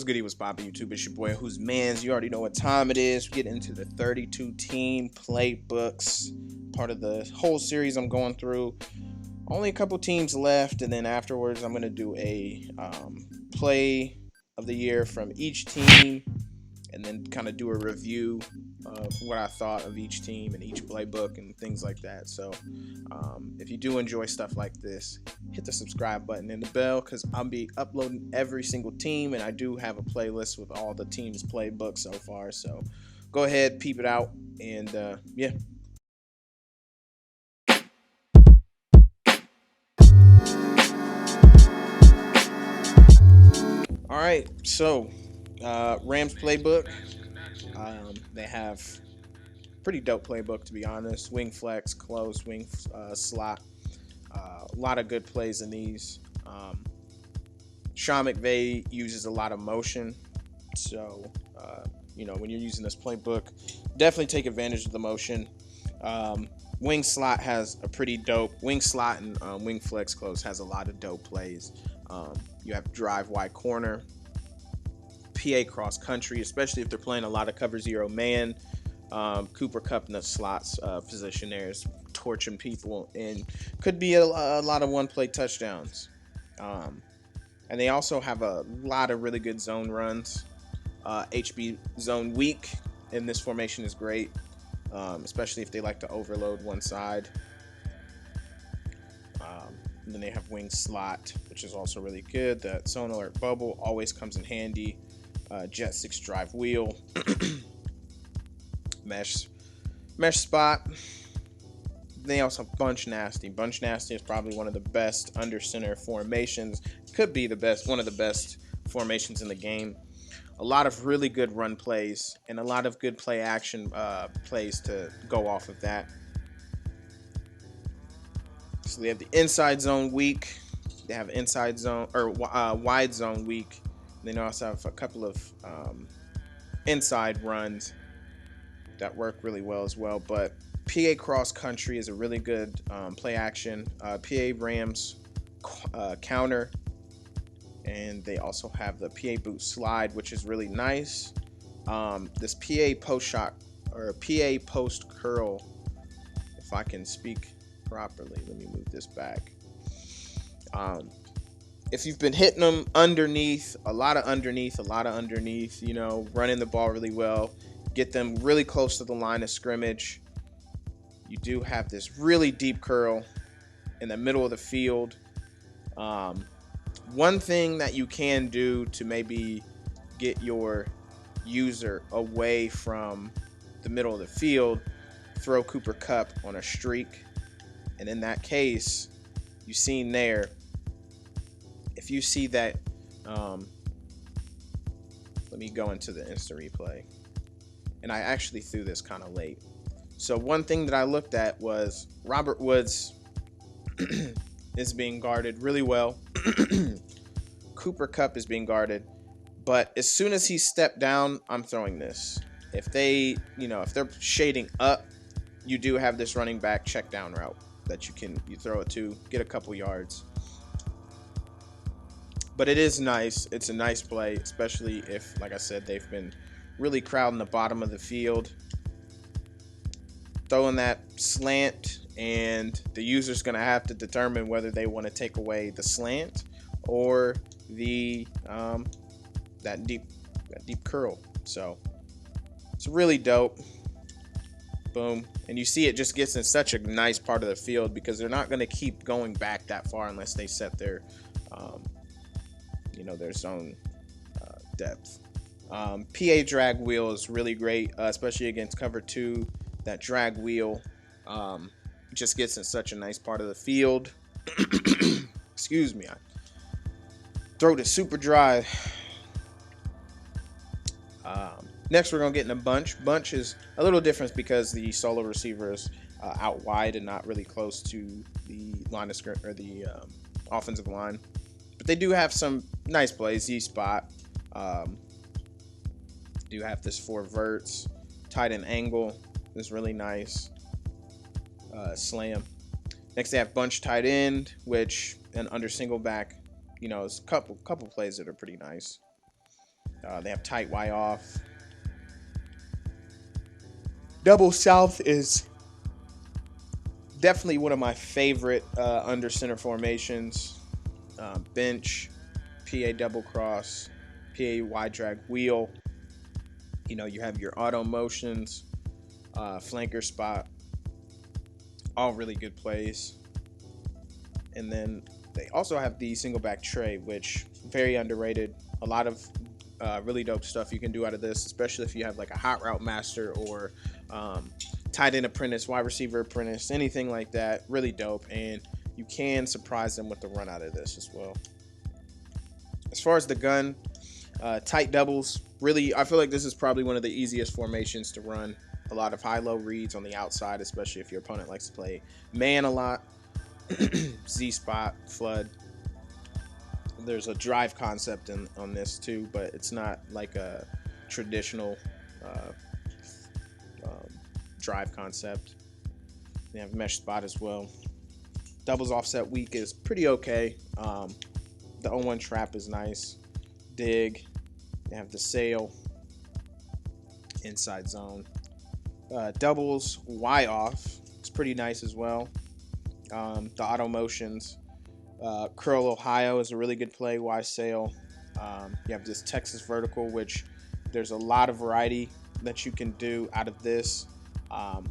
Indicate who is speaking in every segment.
Speaker 1: What's goody, what's poppin' YouTube? It's your boy WhosManz. You already know what time it is. We get into the 32 team playbooks, part of the whole series I'm going through. Only a couple teams left, and then afterwards I'm gonna do a play of the year from each team, and then kind of do a review of what I thought of each team and each playbook and things like that. So if you do enjoy stuff like this, hit the subscribe button and the bell, because I'll be uploading every single team, and I do have a playlist with all the teams' playbooks so far. So go ahead, peep it out, and yeah. All right, so Rams playbook. They have pretty dope playbook, to be honest. Wing flex, close, wing slot. A lot of good plays in these. Sean McVay uses a lot of motion, so when you're using this playbook, definitely take advantage of the motion. Wing slot has a pretty dope wing slot, and wing flex close has a lot of dope plays. You have drive wide corner, PA cross country, especially if they're playing a lot of cover zero man. Cooper Kupp in the slots position there is torching people, and could be a lot of one play touchdowns. And they also have a lot of really good zone runs. HB zone weak in this formation is great, especially if they like to overload one side. And then they have wing slot, which is also really good. The zone alert bubble always comes in handy. Jet 6 drive wheel. Mesh spot. They also have bunch nasty. Bunch nasty is probably one of the best under center formations. Could be one of the best formations in the game. A lot of really good run plays and a lot of good play action plays to go off of that. So they have the inside zone weak. They have inside zone or wide zone weak. They also have a couple of inside runs that work really well as well. But PA cross country is a really good play action. PA Rams counter, and they also have the PA boot slide, which is really nice. This PA post shot or PA post curl, if I can speak properly, let me move this back. If you've been hitting them underneath, a lot of underneath, running the ball really well, get them really close to the line of scrimmage, you do have this really deep curl in the middle of the field. One thing that you can do to maybe get your user away from the middle of the field, throw Cooper Kupp on a streak. And in that case, you've seen there, if you see that, let me go into the instant replay. And I actually threw this kind of late. So one thing that I looked at was Robert Woods is being guarded really well. Cooper Kupp is being guarded. But as soon as he stepped down, I'm throwing this. If if they're shading up, you do have this running back check down route that you throw it to, get a couple yards. But it is nice. It's a nice play, especially if, like I said, they've been really crowding the bottom of the field. Throwing that slant, and the user's going to have to determine whether they want to take away the slant or the that deep curl. So it's really dope. Boom. And you see it just gets in such a nice part of the field, because they're not going to keep going back that far unless they set their their zone depth. PA drag wheel is really great, especially against cover 2. That drag wheel just gets in such a nice part of the field. Excuse me. Throat is super dry. Next, we're going to get in a bunch. Bunch is a little different because the solo receiver is out wide and not really close to the line of scrimmage or the offensive line. But they do have some nice plays. Z-spot. Do have this 4 verts. Tight end angle is really nice. Slam. Next, they have bunch tight end, which and under single back, is a couple plays that are pretty nice. They have tight Y off. Double south is definitely one of my favorite under center formations. Bench, PA double cross, PA wide drag wheel. You know, you have your auto motions, flanker spot, all really good plays. And then they also have the single back tray, which very underrated. A lot of really dope stuff you can do out of this, especially if you have like a hot route master or tight end apprentice, wide receiver apprentice, anything like that. Really dope, and you can surprise them with the run out of this as well. As far as the gun, tight doubles. Really, I feel like this is probably one of the easiest formations to run. A lot of high-low reads on the outside, especially if your opponent likes to play man a lot. Z-spot, flood. There's a drive concept on this too, but it's not like a traditional drive concept. They have mesh spot as well. Doubles offset weak is pretty okay. The 0-1 trap is nice. Dig. They have the sail. Inside zone. Doubles Y off. It's pretty nice as well. The auto motions. Curl Ohio is a really good play. Y sail. You have this Texas vertical, which there's a lot of variety that you can do out of this.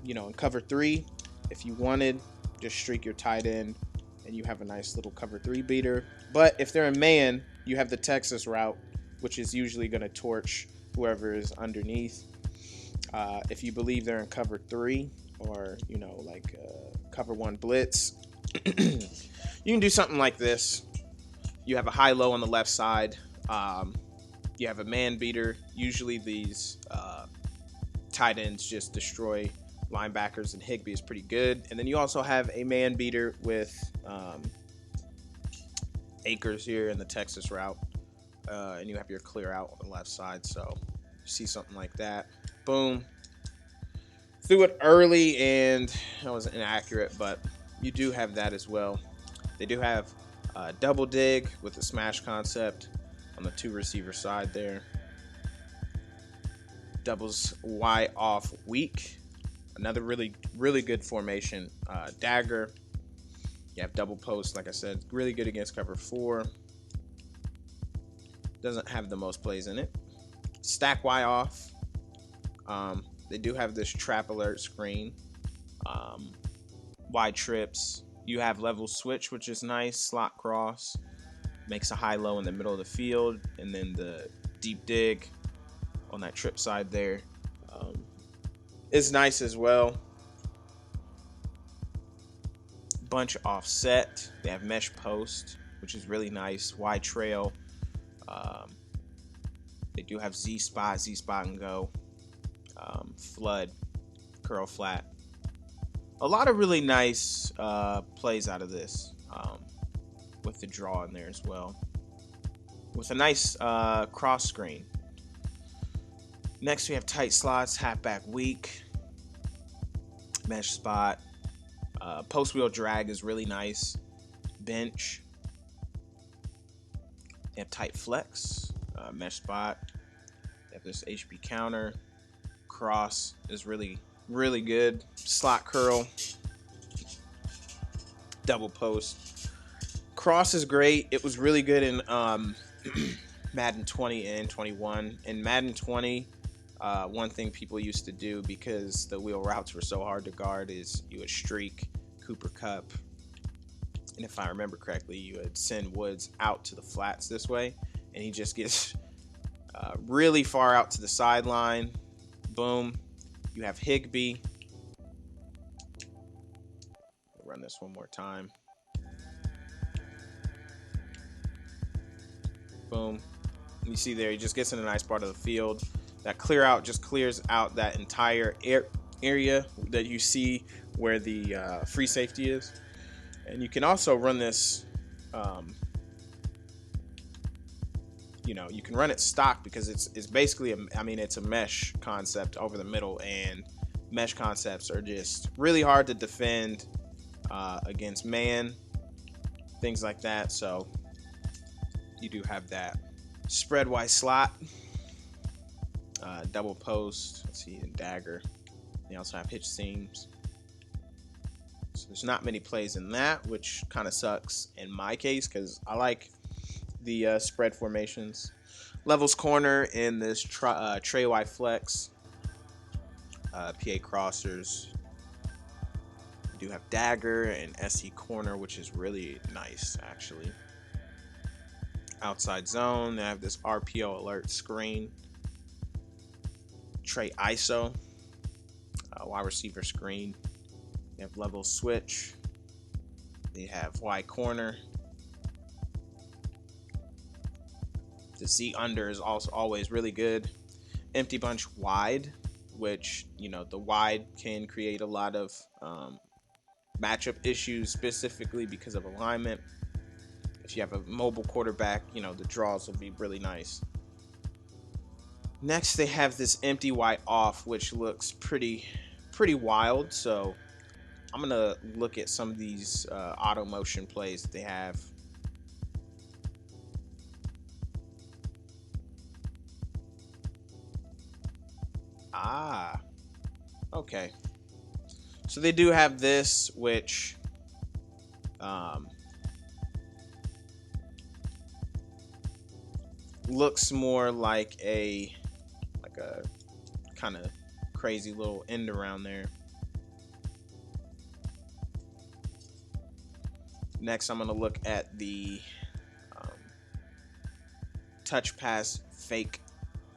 Speaker 1: You know, in cover 3, if you wanted, just streak your tight end and you have a nice little cover 3 beater. But if they're in man, you have the Texas route, which is usually going to torch whoever is underneath. If you believe they're in cover 3 or, you know, like cover 1 blitz, you can do something like this. You have a high-low on the left side. You have a man beater. Usually these tight ends just destroy linebackers, and Higbee is pretty good. And then you also have a man beater with Akers here in the Texas route. And you have your clear out on the left side. So you see something like that. Boom. Threw it early and that was inaccurate, but you do have that as well. They do have double dig with the smash concept on the 2 receiver side there. Doubles Y off weak. Another really good formation. Dagger. You have double post, like I said, really good against cover 4. Doesn't have the most plays in it. Stack Y off. They do have this trap alert screen. Y trips. You have level switch, which is nice. Slot cross. Makes a high-low in the middle of the field. And then the deep dig on that trip side there is nice as well. Bunch offset. They have mesh post, which is really nice. Y trail. They do have Z spot and go. Flood, curl flat. A lot of really nice plays out of this with the draw in there as well. With a nice cross screen. Next we have tight slots, halfback weak, mesh spot. Post wheel drag is really nice. Bench. They have tight flex, mesh spot. They have this HP counter. Cross is really good. Slot curl. Double post. Cross is great. It was really good in Madden 20 and 21. In Madden 20, one thing people used to do because the wheel routes were so hard to guard is you would streak Cooper Kupp. And if I remember correctly, you would send Woods out to the flats this way. And he just gets really far out to the sideline. Boom. You have Higbee. I'll run this one more time. Boom. You see there, he just gets in a nice part of the field. That clear out just clears out that entire area that you see where the free safety is. And you can also run this, you know, you can run it stock because it's basically, it's a mesh concept over the middle, and mesh concepts are just really hard to defend against man, things like that. So you do have that. Spread Y slot. double post. Let's see, and dagger. They also have hitch seams. So there's not many plays in that, which kind of sucks in my case because I like the spread formations. Levels corner in this tray Y flex. PA crossers. We do have dagger and SE corner, which is really nice actually. Outside zone, they have this RPO alert screen. Tray ISO, wide receiver screen. They have level switch. They have Y corner. The Z under is also always really good. Empty bunch wide, which, you know, the wide can create a lot of matchup issues, specifically because of alignment. If you have a mobile quarterback, you know, the draws will be really nice. Next, they have this empty wide off, which looks pretty wild. So I'm gonna look at some of these auto motion plays that they have. Okay. So they do have this, which looks more like a kind of crazy little end around there. Next, I'm going to look at the touch pass fake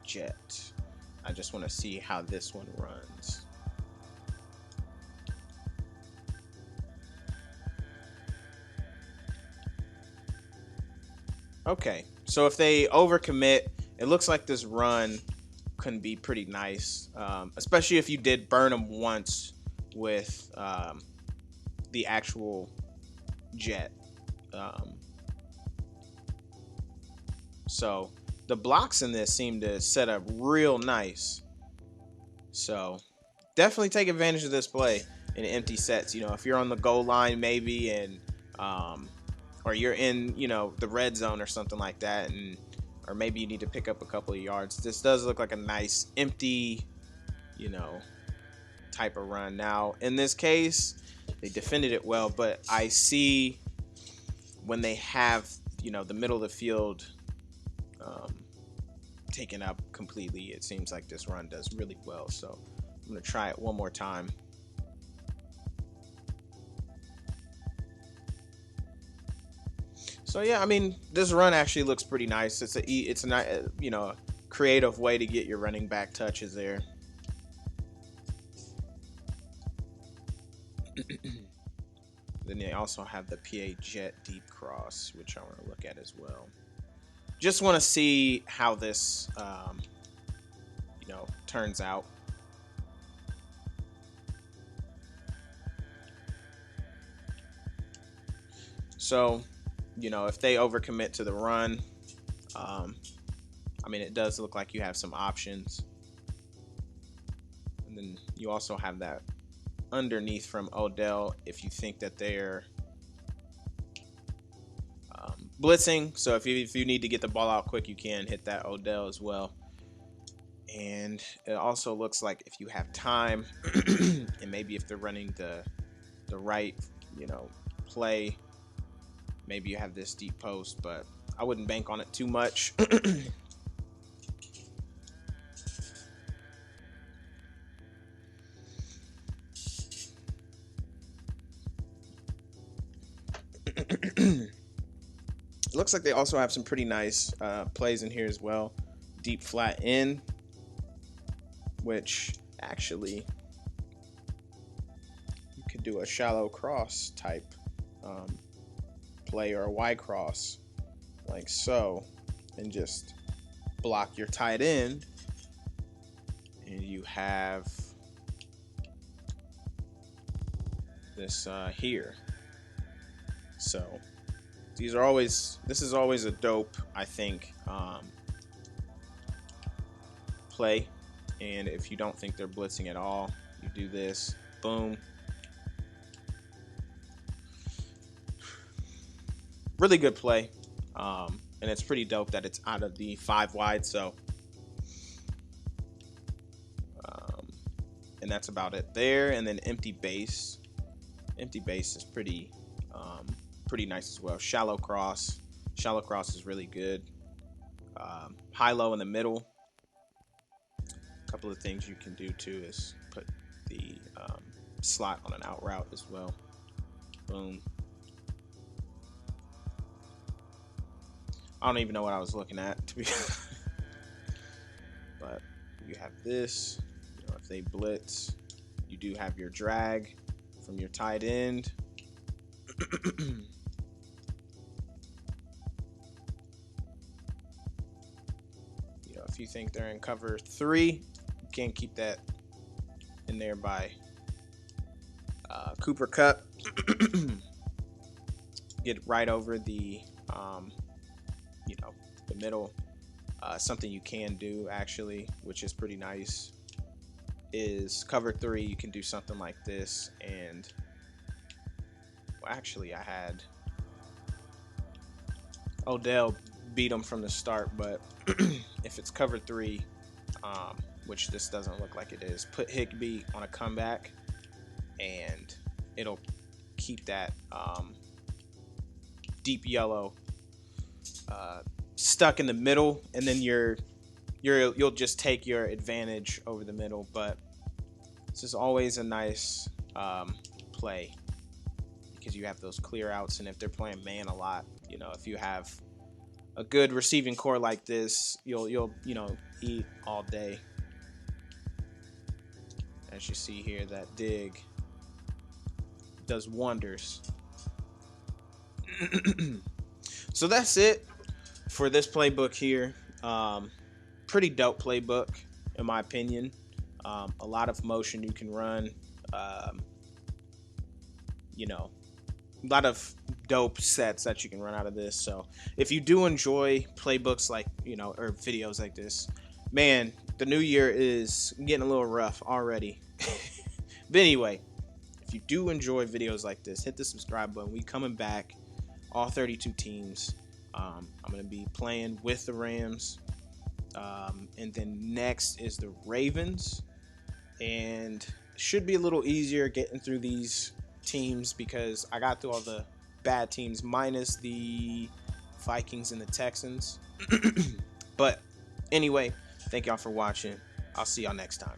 Speaker 1: jet. I just want to see how this one runs. Okay, so if they overcommit, it looks like this run can be pretty nice, especially if you did burn them once with the actual jet. So the blocks in this seem to set up real nice. So definitely take advantage of this play in empty sets. You know, if you're on the goal line maybe, and or you're in, you know, the red zone or something like that, and or maybe you need to pick up a couple of yards. This does look like a nice empty, you know, type of run. Now, in this case, they defended it well, but I see when they have, you know, the middle of the field taken up completely, it seems like this run does really well. So I'm going to try it one more time. So yeah, I mean, this run actually looks pretty nice. It's a you know, creative way to get your running back touches there. Then they also have the PA jet deep cross, which I want to look at as well. Just want to see how this you know, turns out. So, you know, if they overcommit to the run, I mean, it does look like you have some options. And then you also have that underneath from Odell if you think that they're blitzing. So if you need to get the ball out quick, you can hit that Odell as well. And it also looks like if you have time and maybe if they're running the right, you know, play, maybe you have this deep post, but I wouldn't bank on it too much. Looks like they also have some pretty nice plays in here as well. Deep flat in, which actually you could do a shallow cross type play, or a Y cross like so, and just block your tight end, and you have this here. So this is always a dope, I think, play. And if you don't think they're blitzing at all, you do this, boom. Really good play. And it's pretty dope that it's out of the 5 wide. So that's about it there. And then empty base. Empty base is pretty nice as well. Shallow cross is really good. High low in the middle. A couple of things you can do too is put the slot on an out route as well. Boom. I don't even know what I was looking at, to be honest. But you have this. You know, if they blitz, you do have your drag from your tight end. You know, if you think they're in cover 3, you can't keep that in there by Cooper Kupp. Get right over the you know, the middle. Something you can do actually, which is pretty nice, is cover 3. You can do something like this, and well, actually I had Odell beat him from the start, but if it's cover 3, which this doesn't look like it is, put Higbee on a comeback, and it'll keep that deep yellow stuck in the middle, and then you'll just take your advantage over the middle. But this is always a nice play because you have those clear outs, and if they're playing man a lot, you know, if you have a good receiving core like this, you'll you know, eat all day. As you see here, that dig does wonders. So that's it for this playbook here. Pretty dope playbook in my opinion. A lot of motion you can run. You know, a lot of dope sets that you can run out of this. So if you do enjoy playbooks like, you know, or videos like this, man, the new year is getting a little rough already. But anyway, if you do enjoy videos like this, hit the subscribe button. We coming back, all 32 teams. I'm going to be playing with the Rams. And then next is the Ravens. And should be a little easier getting through these teams because I got through all the bad teams minus the Vikings and the Texans. But anyway, thank y'all for watching. I'll see y'all next time.